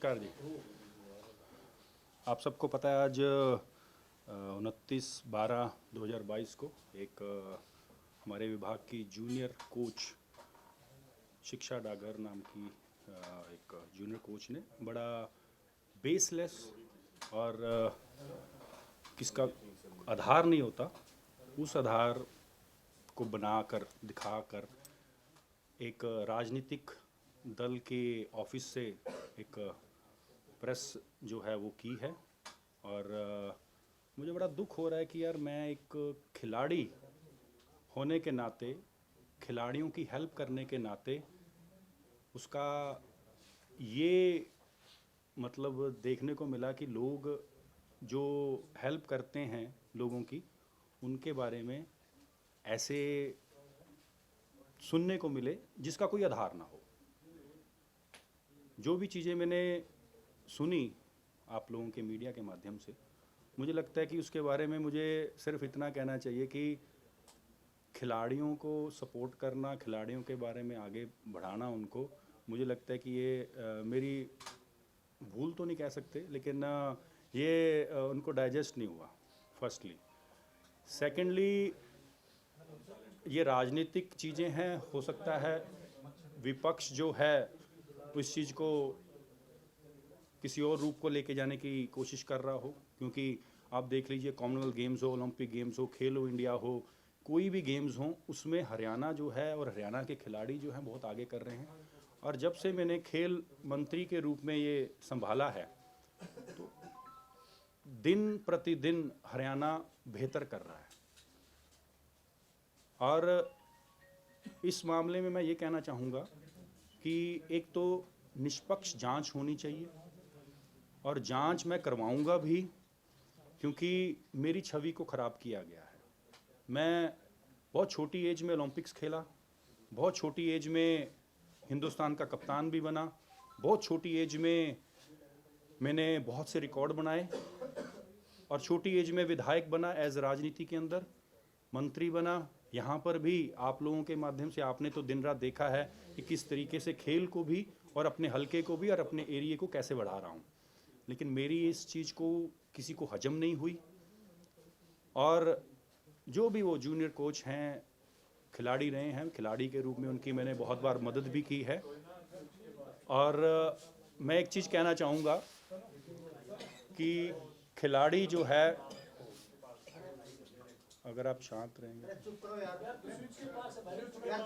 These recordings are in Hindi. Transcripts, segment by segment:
नमस्कार जी। आप सबको पता है आज 29/12/2022 को एक हमारे विभाग की जूनियर कोच शिक्षा डागर नाम की एक जूनियर कोच ने बड़ा बेसलेस और किसका आधार नहीं होता उस आधार को बनाकर दिखाकर एक राजनीतिक दल के ऑफिस से एक प्रेस जो है वो की है। और मुझे बड़ा दुख हो रहा है कि यार मैं एक खिलाड़ी होने के नाते, खिलाड़ियों की हेल्प करने के नाते उसका ये मतलब देखने को मिला कि लोग जो हेल्प करते हैं लोगों की, उनके बारे में ऐसे सुनने को मिले जिसका कोई आधार ना हो। जो भी चीज़ें मैंने सुनी आप लोगों के मीडिया के माध्यम से, मुझे लगता है कि उसके बारे में मुझे सिर्फ इतना कहना चाहिए कि खिलाड़ियों को सपोर्ट करना, खिलाड़ियों के बारे में आगे बढ़ाना उनको, मुझे लगता है कि ये मेरी भूल तो नहीं कह सकते, लेकिन ये उनको डाइजेस्ट नहीं हुआ फर्स्टली। सेकेंडली, ये राजनीतिक चीज़ें हैं, हो सकता है विपक्ष जो है इस चीज़ को किसी और रूप को लेके जाने की कोशिश कर रहा हो, क्योंकि आप देख लीजिए कॉमनवेल्थ गेम्स हो, ओलंपिक गेम्स हो, खेलो इंडिया हो, कोई भी गेम्स हों, उसमें हरियाणा जो है और हरियाणा के खिलाड़ी जो हैं बहुत आगे कर रहे हैं। और जब से मैंने खेल मंत्री के रूप में ये संभाला है तो दिन प्रतिदिन हरियाणा बेहतर कर रहा है। और इस मामले में मैं ये कहना चाहूँगा कि एक तो निष्पक्ष जांच होनी चाहिए, और जांच मैं करवाऊँगा भी, क्योंकि मेरी छवि को ख़राब किया गया है। मैं बहुत छोटी एज में ओलंपिक्स खेला, बहुत छोटी एज में हिंदुस्तान का कप्तान भी बना, बहुत छोटी एज में मैंने बहुत से रिकॉर्ड बनाए, और छोटी एज में विधायक बना, एज राजनीति के अंदर मंत्री बना। यहाँ पर भी आप लोगों के माध्यम से आपने तो दिन रात देखा है कि किस तरीके से खेल को भी और अपने हलके को भी और अपने एरिए को कैसे बढ़ा रहा हूँ। लेकिन मेरी इस चीज़ को किसी को हजम नहीं हुई, और जो भी वो जूनियर कोच हैं, खिलाड़ी रहे हैं, खिलाड़ी के रूप में उनकी मैंने बहुत बार मदद भी की है। और मैं एक चीज़ कहना चाहूँगा कि खिलाड़ी जो है, अगर आप शांत रहेंगे, चुप करो यार, यार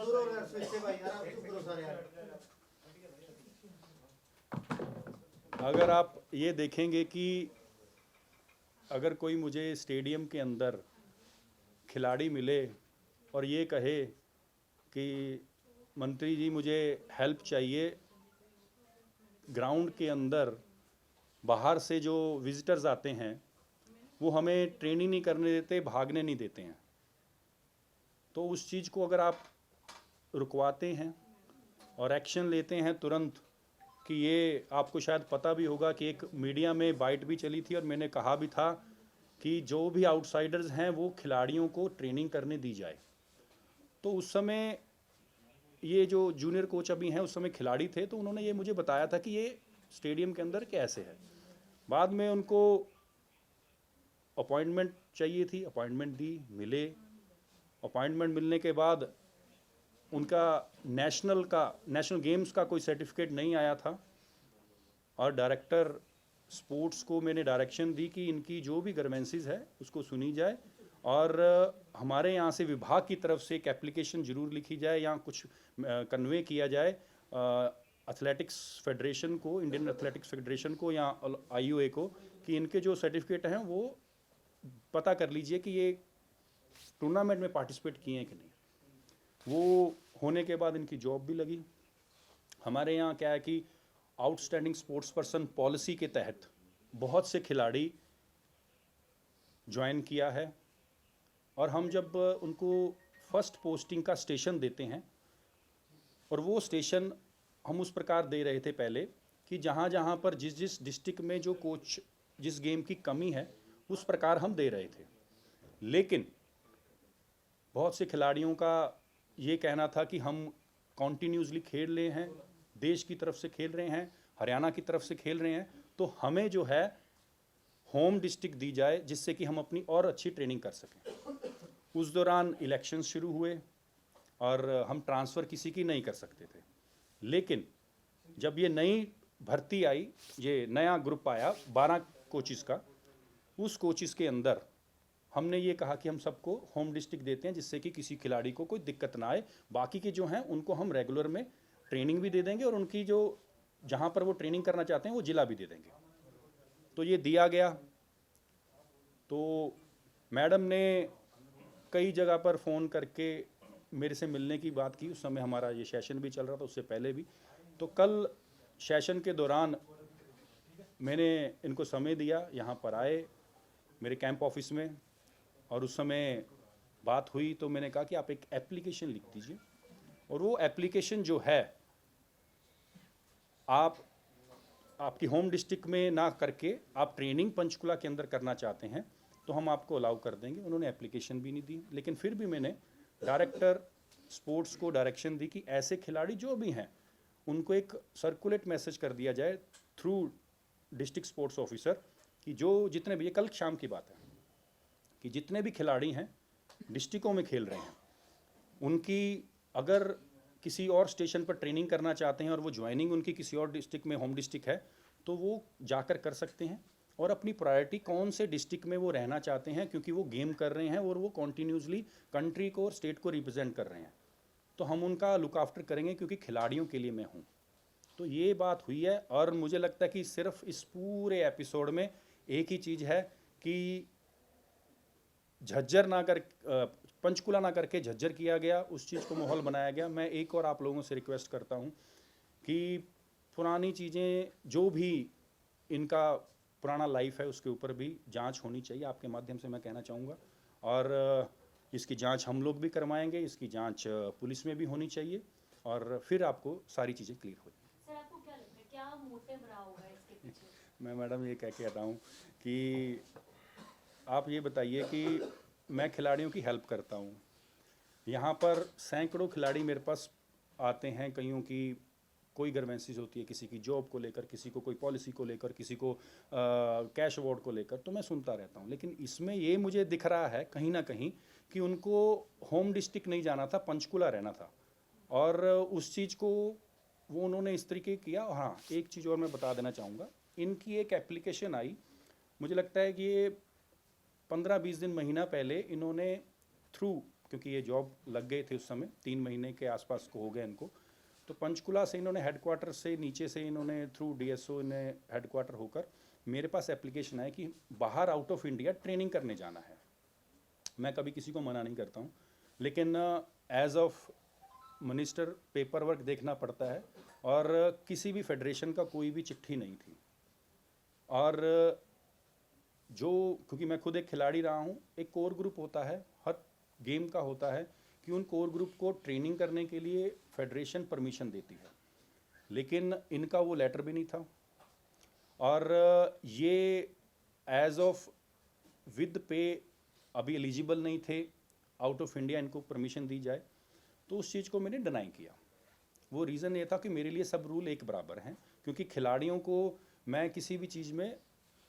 दूर हो यार, स्विच से भाई यार, आप चुप करो सर यार। अगर आप ये देखेंगे कि अगर कोई मुझे स्टेडियम के अंदर खिलाड़ी मिले और ये कहे कि मंत्री जी मुझे हेल्प चाहिए, ग्राउंड के अंदर बाहर से जो विजिटर्स आते हैं वो हमें ट्रेनिंग नहीं करने देते, भागने नहीं देते हैं, तो उस चीज़ को अगर आप रुकवाते हैं और एक्शन लेते हैं तुरंत, कि ये आपको शायद पता भी होगा कि एक मीडिया में बाइट भी चली थी और मैंने कहा भी था कि जो भी आउटसाइडर्स हैं वो खिलाड़ियों को ट्रेनिंग करने दी जाए। तो उस समय ये जो जूनियर कोच अभी हैं उस समय खिलाड़ी थे, तो उन्होंने ये मुझे बताया था कि ये स्टेडियम के अंदर कैसे है। बाद में उनको अपॉइंटमेंट चाहिए थी, अपॉइंटमेंट दी, मिले। अपॉइंटमेंट मिलने के बाद उनका नेशनल गेम्स का कोई सर्टिफिकेट नहीं आया था, और डायरेक्टर स्पोर्ट्स को मैंने डायरेक्शन दी कि इनकी जो भी ग्रीवेंसेस है उसको सुनी जाए, और हमारे यहाँ से विभाग की तरफ से एक एप्लीकेशन ज़रूर लिखी जाए या कुछ कन्वे किया जाए एथलेटिक्स फेडरेशन को, इंडियन एथलेटिक्स फेडरेशन को या आईओए को, कि इनके जो सर्टिफिकेट हैं वो पता कर लीजिए कि ये टूर्नामेंट में पार्टिसिपेट किए हैं कि नहीं। वो होने के बाद इनकी जॉब भी लगी। हमारे यहाँ क्या है कि आउटस्टैंडिंग स्पोर्ट्स पर्सन पॉलिसी के तहत बहुत से खिलाड़ी ज्वाइन किया है, और हम जब उनको फर्स्ट पोस्टिंग का स्टेशन देते हैं, और वो स्टेशन हम उस प्रकार दे रहे थे पहले कि जहाँ जहाँ पर जिस जिस डिस्ट्रिक्ट में जो कोच जिस गेम की कमी है उस प्रकार हम दे रहे थे। लेकिन बहुत से खिलाड़ियों का ये कहना था कि हम कॉन्टीन्यूसली खेल रहे हैं, देश की तरफ से खेल रहे हैं, हरियाणा की तरफ से खेल रहे हैं, तो हमें जो है होम डिस्ट्रिक्ट दी जाए जिससे कि हम अपनी और अच्छी ट्रेनिंग कर सकें। उस दौरान इलेक्शन शुरू हुए और हम ट्रांसफ़र किसी की नहीं कर सकते थे, लेकिन जब ये नई भर्ती आई, ये नया ग्रुप आया 12 कोचिज़ का, उस कोचिज़ के अंदर हमने ये कहा कि हम सबको होम डिस्ट्रिक्ट देते हैं जिससे कि किसी खिलाड़ी को कोई दिक्कत ना आए। बाकी के जो हैं उनको हम रेगुलर में ट्रेनिंग भी दे देंगे और उनकी जो जहाँ पर वो ट्रेनिंग करना चाहते हैं वो ज़िला भी दे देंगे। तो ये दिया गया। तो मैडम ने कई जगह पर फ़ोन करके मेरे से मिलने की बात की। उस समय हमारा ये सेशन भी चल रहा था, उससे पहले भी। तो कल सेशन के दौरान मैंने इनको समय दिया, यहाँ पर आए मेरे कैंप ऑफिस में, और उस समय बात हुई तो मैंने कहा कि आप एक एप्लीकेशन लिख दीजिए, और वो एप्लीकेशन जो है आप आपकी होम डिस्ट्रिक्ट में ना करके आप ट्रेनिंग पंचकुला के अंदर करना चाहते हैं तो हम आपको अलाउ कर देंगे। उन्होंने एप्लीकेशन भी नहीं दी, लेकिन फिर भी मैंने डायरेक्टर स्पोर्ट्स को डायरेक्शन दी कि ऐसे खिलाड़ी जो भी हैं उनको एक सर्कुलेट मैसेज कर दिया जाए थ्रू डिस्ट्रिक्ट स्पोर्ट्स ऑफिसर कि जो जितने भी, ये कल शाम की बात है, कि जितने भी खिलाड़ी हैं डिस्ट्रिक्टों में खेल रहे हैं, उनकी अगर किसी और स्टेशन पर ट्रेनिंग करना चाहते हैं और वो ज्वाइनिंग उनकी किसी और डिस्ट्रिक्ट में होम डिस्ट्रिक्ट है तो वो जाकर कर सकते हैं, और अपनी प्रायोरिटी कौन से डिस्ट्रिक्ट में वो रहना चाहते हैं, क्योंकि वो गेम कर रहे हैं और वो कॉन्टीन्यूसली कंट्री को और स्टेट को रिप्रेजेंट कर रहे हैं, तो हम उनका लुक आफ्टर करेंगे क्योंकि खिलाड़ियों के लिए मैं हूँ। तो ये बात हुई है, और मुझे लगता है कि सिर्फ इस पूरे एपिसोड में एक ही चीज़ है कि झज्जर ना कर पंचकुला ना करके झज्जर किया गया, उस चीज़ को माहौल बनाया गया। मैं एक और आप लोगों से रिक्वेस्ट करता हूँ कि पुरानी चीज़ें जो भी इनका पुराना लाइफ है उसके ऊपर भी जांच होनी चाहिए, आपके माध्यम से मैं कहना चाहूँगा। और इसकी जांच हम लोग भी करवाएंगे, इसकी जांच पुलिस में भी होनी चाहिए, और फिर आपको सारी चीज़ें क्लियर हो जाएंगी। सर आपको क्या लगता है क्या मोटिव रहा होगा इसके पीछे? मैं मैडम ये कह रहा हूँ कि आप ये बताइए कि मैं खिलाड़ियों की हेल्प करता हूँ, यहाँ पर सैकड़ों खिलाड़ी मेरे पास आते हैं, कईयों की कोई ग्रीवेंसेस होती है, किसी की जॉब को लेकर, किसी को कोई पॉलिसी को लेकर, किसी को कैश अवार्ड को लेकर, तो मैं सुनता रहता हूँ। लेकिन इसमें ये मुझे दिख रहा है कहीं ना कहीं कि उनको होम डिस्ट्रिक्ट नहीं जाना था, पंचकुला रहना था, और उस चीज़ को वो उन्होंने इस तरीके किया। हाँ, एक चीज़ और मैं बता देना चाहूँगा, इनकी एक एप्लीकेशन आई, मुझे लगता है कि ये 15-20 दिन महीना पहले इन्होंने थ्रू, क्योंकि ये जॉब लग गए थे उस समय, 3 महीने के आसपास को हो गए इनको, तो पंचकुला से इन्होंने हेडक्वार्टर से नीचे से इन्होंने थ्रू डीएसओ इन्हें हेडक्वार्टर होकर मेरे पास एप्लीकेशन है कि बाहर आउट ऑफ इंडिया ट्रेनिंग करने जाना है। मैं कभी किसी को मना नहीं करता हूँ, लेकिन as of minister paper work देखना पड़ता है, और किसी भी फेडरेशन का कोई भी चिट्ठी नहीं थी। और जो, क्योंकि मैं खुद एक खिलाड़ी रहा हूँ, एक कोर ग्रुप होता है, हर गेम का होता है कि उन कोर ग्रुप को ट्रेनिंग करने के लिए फेडरेशन परमिशन देती है, लेकिन इनका वो लेटर भी नहीं था, और ये एज ऑफ विद पे अभी एलिजिबल नहीं थे, आउट ऑफ इंडिया इनको परमिशन दी जाए, तो उस चीज़ को मैंने डिनाई किया। वो रीज़न ये था कि मेरे लिए सब रूल एक बराबर हैं, क्योंकि खिलाड़ियों को मैं किसी भी चीज़ में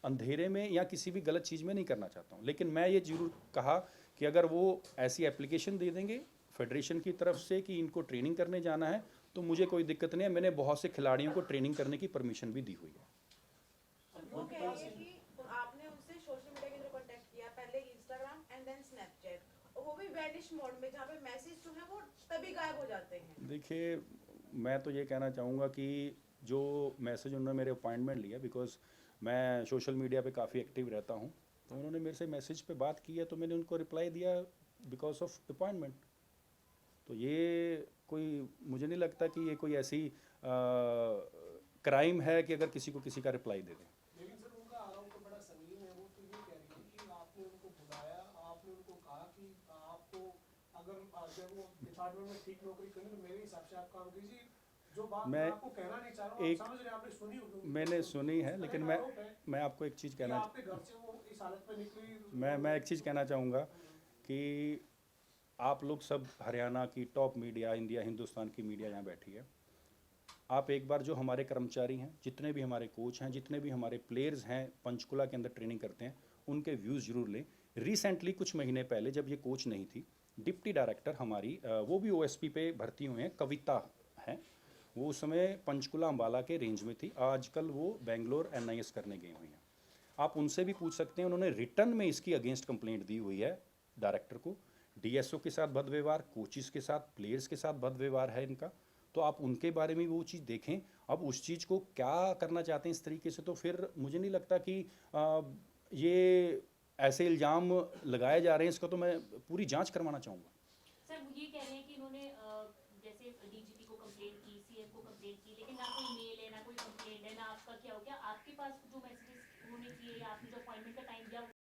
अंधेरे में या किसी भी गलत चीज़ में नहीं करना चाहता हूँ। लेकिन मैं ये ज़रूर कहा कि अगर वो ऐसी एप्लीकेशन दे देंगे फेडरेशन की तरफ से कि इनको ट्रेनिंग करने जाना है, तो मुझे कोई दिक्कत नहीं है। मैंने बहुत से खिलाड़ियों को ट्रेनिंग करने की परमिशन भी दी हुई है। वो कह रही है कि आपने उनसे सोशल मीडिया के थ्रू कांटेक्ट किया, पहले इंस्टाग्राम एंड देन स्नैपचैट, और वो भी वैनिश मोड में, जहाँ पे मैसेज जो है वो तभी गायब हो जाते हैं। देखिए, मैं तो ये कहना चाहूँगा कि जो मैसेज उन्होंने मेरे अपॉइंटमेंट लिया, बिकॉज मैं सोशल मीडिया पे काफ़ी एक्टिव रहता हूँ, तो उन्होंने मेरे से मैसेज पे बात की है, तो मैंने उनको रिप्लाई दिया बिकॉज ऑफ अपॉइंटमेंट। तो ये कोई, मुझे नहीं लगता कि ये कोई ऐसी क्राइम है कि अगर किसी को किसी का रिप्लाई दे दें। लेकिन सर उनका आरोप तो बड़ा संगीन है, वो तो ये कह रही है कि आपने उनको बुलाया, आपने उनको कहा कि आपको अगर जब वो डिपार्टमेंट में ठीक नौकरी करें तो मेरे हिसाब से आप काम कीजिए। जो बात मैं आपको कहना नहीं चाह रहा हूँ, आप समझ रहे हैं, आपने सुनी होगी। मैंने सुनी है, लेकिन मैं आपको एक चीज़ कहना, आपके घर से वो इस हालत में निकली। मैं एक चीज़ कहना चाहूँगा कि आप लोग सब हरियाणा की टॉप मीडिया, इंडिया हिंदुस्तान की मीडिया यहाँ बैठी है, आप एक बार जो हमारे कर्मचारी हैं, जितने भी हमारे कोच हैं, जितने भी हमारे प्लेयर्स हैं पंचकुला के अंदर ट्रेनिंग करते हैं, उनके व्यूज़ ज़रूर लें। रिसेंटली कुछ महीने पहले जब ये कोच नहीं थी, डिप्टी डायरेक्टर हमारी वो भी ओएसपी पे भर्ती हुए हैं, कविता हैं, वो उस समय पंचकुला अम्बाला के रेंज में थी, आजकल वो बेंगलोर एनआईएस करने गई हुई हैं। आप उनसे भी पूछ सकते हैं, उन्होंने रिटर्न में इसकी अगेंस्ट कंप्लेंट दी हुई है डायरेक्टर को। डीएसओ के साथ बद व्यवहार, कोचिज़ के साथ, प्लेयर्स के साथ बद व्यवहार है इनका, तो आप उनके बारे में वो चीज़ देखें। अब उस चीज़ को क्या करना चाहते हैं इस तरीके से, तो फिर मुझे नहीं लगता कि ये ऐसे इल्ज़ाम लगाए जा रहे हैं, इसका तो मैं पूरी जांच करवाना चाहूँगा। सर वो ये कह रहे हैं कि इन्होंने जैसे डीजीपी को कंप्लेंट की, सीएम को कंप्लेंट की, लेकिन ना कोई मेल है, ना कोई कंप्लेंट है, ना आपका क्या हो गया, आपके पास जो मैसेजेस उन्होंने किए या आपने जो अपॉइंटमेंट का टाइम दिया